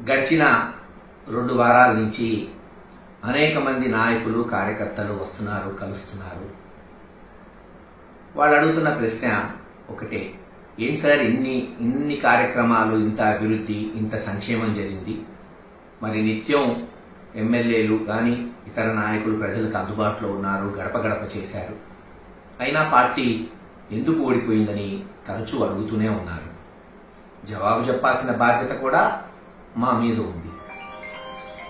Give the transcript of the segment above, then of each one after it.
గడిచిన 2 వారాల నుంచి అనేక మంది నాయకులు కార్యకర్తలు వస్తున్నారు, కలుస్తున్నారు. వాళ్ళు అడుగుతున్న ప్రశ్న ఒకటే, ఏంటి సార్ ఇన్ని కార్యక్రమాలు, ఇంత అభివృద్ధి, ఇంత సంక్షేమం జరిగింది, మరి నిత్యం ఎమ్మెల్యేలు కానీ ఇతర నాయకులు ప్రజలకు అందుబాటులో ఉన్నారు, గడప గడప చేశారు, అయినా పార్టీ ఎందుకు ఓడిపోయిందని తరచూ అడుగుతూనే ఉన్నారు. జవాబు చెప్పాల్సిన బాధ్యత కూడా మా మీద ఉంది.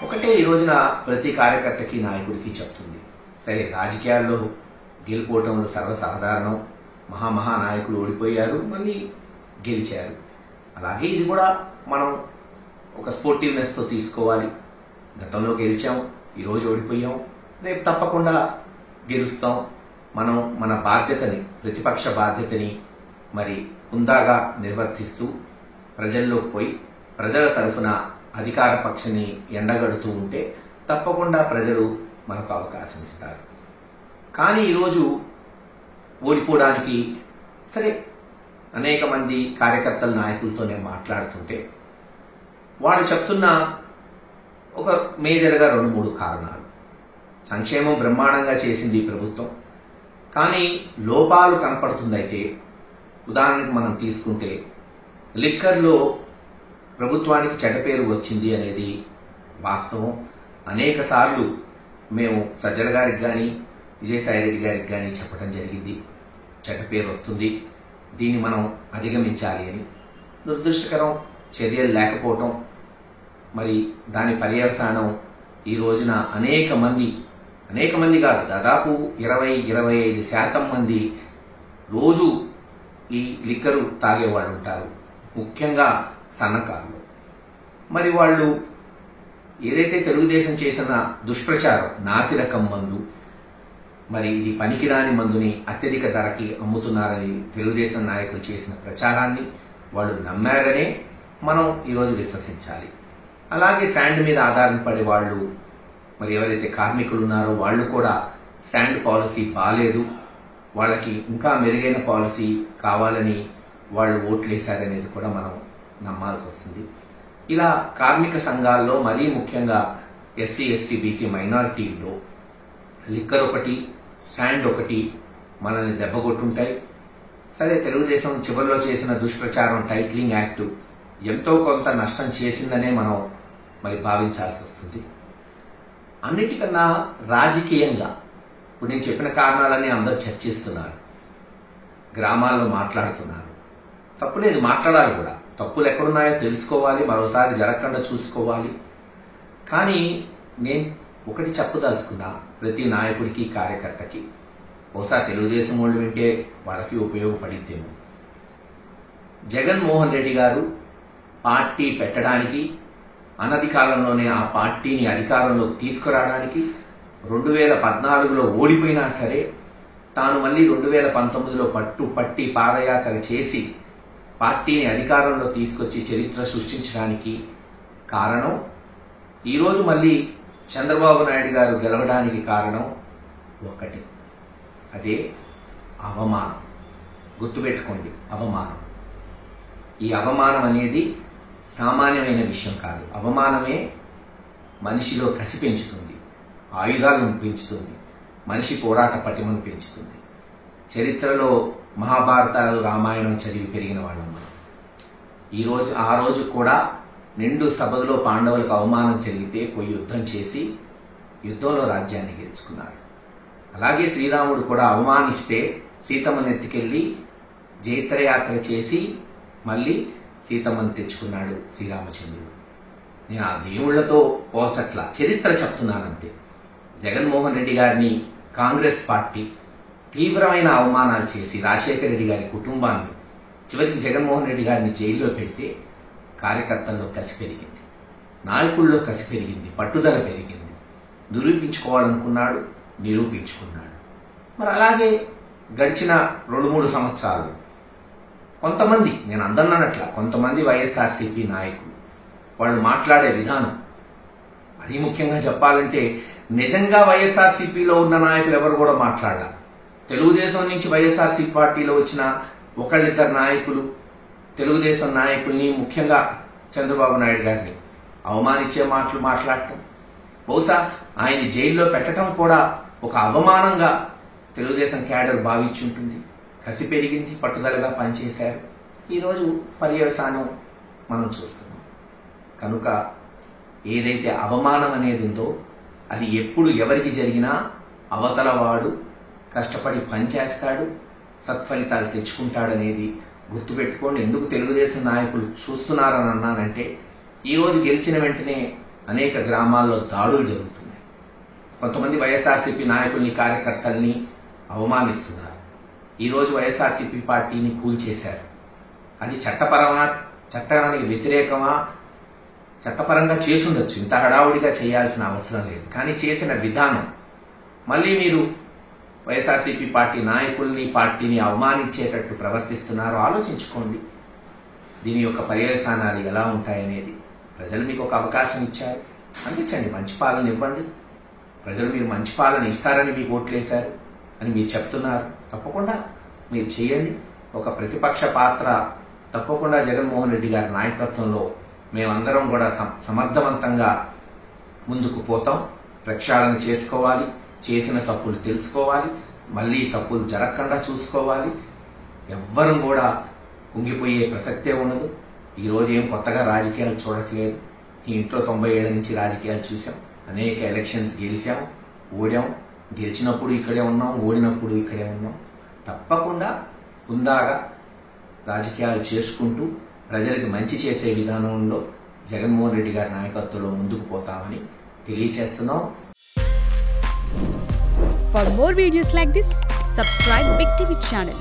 ఒకటే ఈ రోజున ప్రతి కార్యకర్తకి, నాయకుడికి చెప్తుంది, సరే రాజకీయాల్లో గెలుపోవటంలో సర్వసాధారణం, మహానాయకులు ఓడిపోయారు, మళ్ళీ గెలిచారు. అలాగే ఇది కూడా మనం ఒక స్పోర్టివ్నెస్తో తీసుకోవాలి. గతంలో గెలిచాం, ఈరోజు ఓడిపోయాం, రేపు తప్పకుండా గెలుస్తాం. మనం మన బాధ్యతని, ప్రతిపక్ష బాధ్యతని మరి హుందాగా నిర్వర్తిస్తూ ప్రజల్లోకి పోయి ప్రజల తరఫున అధికార పక్షాన్ని ఎండగడుతూ ఉంటే తప్పకుండా ప్రజలు మనకు అవకాశం ఇస్తారు. కానీ ఈరోజు ఓడిపోవడానికి సరే అనేక మంది కార్యకర్తల నాయకులతో నేను మాట్లాడుతుంటే వాళ్ళు చెప్తున్న ఒక మేజర్గా 2-3 కారణాలు. సంక్షేమం బ్రహ్మాండంగా చేసింది ఈ ప్రభుత్వం, కానీ లోపాలు కనపడుతుందైతే ఉదాహరణకు మనం తీసుకుంటే లిక్కర్లో ప్రభుత్వానికి చెడ్డ పేరు వచ్చింది అనేది వాస్తవం. అనేక సార్లు మేము సజ్జల గారికి కానీ విజయసాయి రెడ్డి గారికి కానీ చెప్పడం జరిగింది, చెడ్డ పేరు వస్తుంది, దీన్ని మనం అధిగమించాలి అని. దురదృష్టకరం, చర్యలు లేకపోవటం, మరి దాని పర్యవసానం ఈ రోజున అనేక మంది కాదు, దాదాపు 20-25% మంది రోజు ఈ లిక్కరు తాగేవాళ్ళు ఉంటారు, ముఖ్యంగా సన్నకారులు. మరి వాళ్ళు ఏదైతే తెలుగుదేశం చేసిన దుష్ప్రచారం, నాసిరకం మందు, మరి ఇది పనికిరాని మందుని అత్యధిక ధరకి అమ్ముతున్నారని తెలుగుదేశం నాయకులు చేసిన ప్రచారాన్ని వాళ్ళు నమ్మారనే మనం ఈరోజు విశ్వసించాలి. అలాగే శాండ్ మీద ఆధారపడే వాళ్ళు, మరి ఎవరైతే కార్మికులు ఉన్నారో వాళ్ళు కూడా శాండ్ పాలసీ బాలేదు, వాళ్ళకి ఇంకా మెరుగైన పాలసీ కావాలని వాళ్ళు ఓట్లు వేశారనేది కూడా మనం నమ్మాల్సి వస్తుంది. ఇలా కార్మిక సంఘాల్లో మరీ ముఖ్యంగా ఎస్సీ, ఎస్టీ, బీసీ మైనారిటీల్లో లిక్కర్ ఒకటి, శాండ్ ఒకటి మనల్ని దెబ్బకొట్టుంటాయి. సరే తెలుగుదేశం చివరిలో చేసిన దుష్ప్రచారం టైటిలింగ్ యాక్ట్ ఎంతో కొంత నష్టం చేసిందనే మనం మరి భావించాల్సి వస్తుంది. అన్నిటికన్నా రాజకీయంగా ఇప్పుడు నేను చెప్పిన కారణాలన్నీ అందరూ చర్చిస్తున్నారు, గ్రామాల్లో మాట్లాడుతున్నారు. తప్పులేదు, మాట్లాడాలి కూడా, తప్పులు ఎక్కడున్నాయో తెలుసుకోవాలి, మరోసారి జరగకుండా చూసుకోవాలి. కానీ నేను ఒకటి చెప్పదలుచుకున్నా, ప్రతి నాయకుడికి, కార్యకర్తకి, బహుశా తెలుగుదేశం వాళ్ళు వింటే వాళ్ళకి ఉపయోగపడిద్దేమో. జగన్మోహన్ రెడ్డి గారు పార్టీ పెట్టడానికి, అనతి కాలంలోనే ఆ పార్టీని అధికారంలోకి తీసుకురావడానికి 2014లో ఓడిపోయినా సరే తాను మళ్ళీ 2019లో పట్టి పాదయాత్ర చేసి పార్టీని అధికారంలో తీసుకొచ్చి చరిత్ర సృష్టించడానికి కారణం, ఈరోజు మళ్ళీ చంద్రబాబు నాయుడు గారు గెలవడానికి కారణం ఒకటి, అదే అవమానం. గుర్తుపెట్టుకోండి, అవమానం. ఈ అవమానం అనేది సామాన్యమైన విషయం కాదు. అవమానమే మనిషిలో కసి పెంచుతుంది, ఆయుధాలను పెంచుతుంది, మనిషి పోరాట పటిమను పెంచుతుంది. చరిత్రలో మహాభారతాలు, రామాయణం చదివి పెరిగిన వాళ్ళం మనం. ఆ రోజు కూడా నిండు సభలో పాండవులకు అవమానం జరిగితే పోయి యుద్ధం చేసి యుద్ధంలో రాజ్యాన్ని గెలుచుకున్నారు. అలాగే శ్రీరాముడు కూడా అవమానిస్తే సీతమ్మను ఎత్తుకెళ్ళి జైత్రయాత్ర చేసి మళ్ళీ సీతమ్మను తెచ్చుకున్నాడు శ్రీరామచంద్రుడు. నేను ఆ దేవుళ్లతో పోల్చట్లా, చరిత్ర చెప్తున్నానంతే. జగన్మోహన్ రెడ్డి గారిని కాంగ్రెస్ పార్టీ తీవ్రమైన అవమానాలు చేసి రాజశేఖర రెడ్డి గారి కుటుంబాన్ని, చివరికి జగన్మోహన్ రెడ్డి గారిని జైల్లో పెడితే కార్యకర్తల్లో కసి పెరిగింది, నాయకుల్లో కసి పెరిగింది, పట్టుదల పెరిగింది. నిరూపించుకోవాలనుకున్నాడు, నిరూపించుకున్నాడు. మరి అలాగే గడిచిన 2-3 సంవత్సరాలు కొంతమంది, నేను అందన్నట్ల కొంతమంది వైఎస్ఆర్సీపీ నాయకులు వాళ్ళు మాట్లాడే విధానం, అది ముఖ్యంగా చెప్పాలంటే నిజంగా వైఎస్ఆర్సీపీలో ఉన్న నాయకులు ఎవరు కూడా మాట్లాడాలి. తెలుగుదేశం నుంచి వైఎస్ఆర్సీపీ పార్టీలో వచ్చిన ఒకళ్ళిద్దరు నాయకులు తెలుగుదేశం నాయకుల్ని, ముఖ్యంగా చంద్రబాబు నాయుడు గారిని అవమానించే మాటలు మాట్లాడటం, బహుశా ఆయన జైల్లో పెట్టడం కూడా ఒక అవమానంగా తెలుగుదేశం క్యాడర్ భావించుంటుంది. కసి పెరిగింది, పట్టుదలగా పనిచేశారు. ఈరోజు పర్యవసానం మనం చూస్తున్నాం. కనుక ఏదైతే అవమానం అనేది ఉందో అది ఎప్పుడు ఎవరికి జరిగినా అవతల వాడు కష్టపడి పనిచేస్తాడు, సత్ఫలితాలు తెచ్చుకుంటాడనేది గుర్తుపెట్టుకోండి. ఎందుకు తెలుగుదేశం నాయకులు చూస్తున్నారని అన్నానంటే, ఈరోజు గెలిచిన వెంటనే అనేక గ్రామాల్లో దాడులు జరుగుతున్నాయి. కొంతమంది వైఎస్ఆర్సీపీ నాయకుల్ని, కార్యకర్తల్ని అవమానిస్తున్నారు. ఈరోజు వైఎస్ఆర్సీపీ పార్టీని కూల్చేశారు. అది చట్టానికి వ్యతిరేకమా? చట్టపరంగా చేసుండొచ్చు, ఇంత హడావుడిగా చేయాల్సిన అవసరం లేదు. కానీ చేసిన విధానం, మళ్ళీ మీరు వైఎస్ఆర్సీపీ పార్టీ నాయకుల్ని, పార్టీని అవమానించేటట్టు ప్రవర్తిస్తున్నారు. ఆలోచించుకోండి. దీని యొక్క పర్యవసానాలు ఎలా ఉంటాయనేది. ప్రజలు మీకు ఒక అవకాశం ఇచ్చారు, అందించండి, మంచి పాలన ఇవ్వండి. ప్రజలు మీరు మంచి పాలన ఇస్తారని మీకు ఓట్లేశారు అని మీరు చెప్తున్నారు. తప్పకుండా మీరు చేయండి. ఒక ప్రతిపక్ష పాత్ర తప్పకుండా జగన్మోహన్ రెడ్డి గారి నాయకత్వంలో మేమందరం కూడా సమర్థవంతంగా ముందుకు పోతాం. ప్రక్షాళన చేసుకోవాలి, చేసిన తప్పులు తెలుసుకోవాలి, మళ్ళీ తప్పులు జరగకుండా చూసుకోవాలి. ఎవ్వరూ కూడా కుంగిపోయే ప్రసక్తే ఉండదు. ఈరోజు ఏం కొత్తగా రాజకీయాలు చూడట్లేదు. ఈ ఇంట్లో 90 ఏళ్ల నుంచి రాజకీయాలు చూసాం. అనేక ఎలక్షన్స్ గెలిచాం, ఓడాం. గెలిచినప్పుడు ఇక్కడే ఉన్నాం, ఓడినప్పుడు ఇక్కడే ఉన్నాం. తప్పకుండా హుందాగా రాజకీయాలు చేసుకుంటూ ప్రజలకు మంచి చేసే విధానంలో జగన్మోహన్ రెడ్డి గారి నాయకత్వంలో ముందుకు పోతామని తెలియజేస్తున్నాం. For more videos like this, subscribe Big TV channel.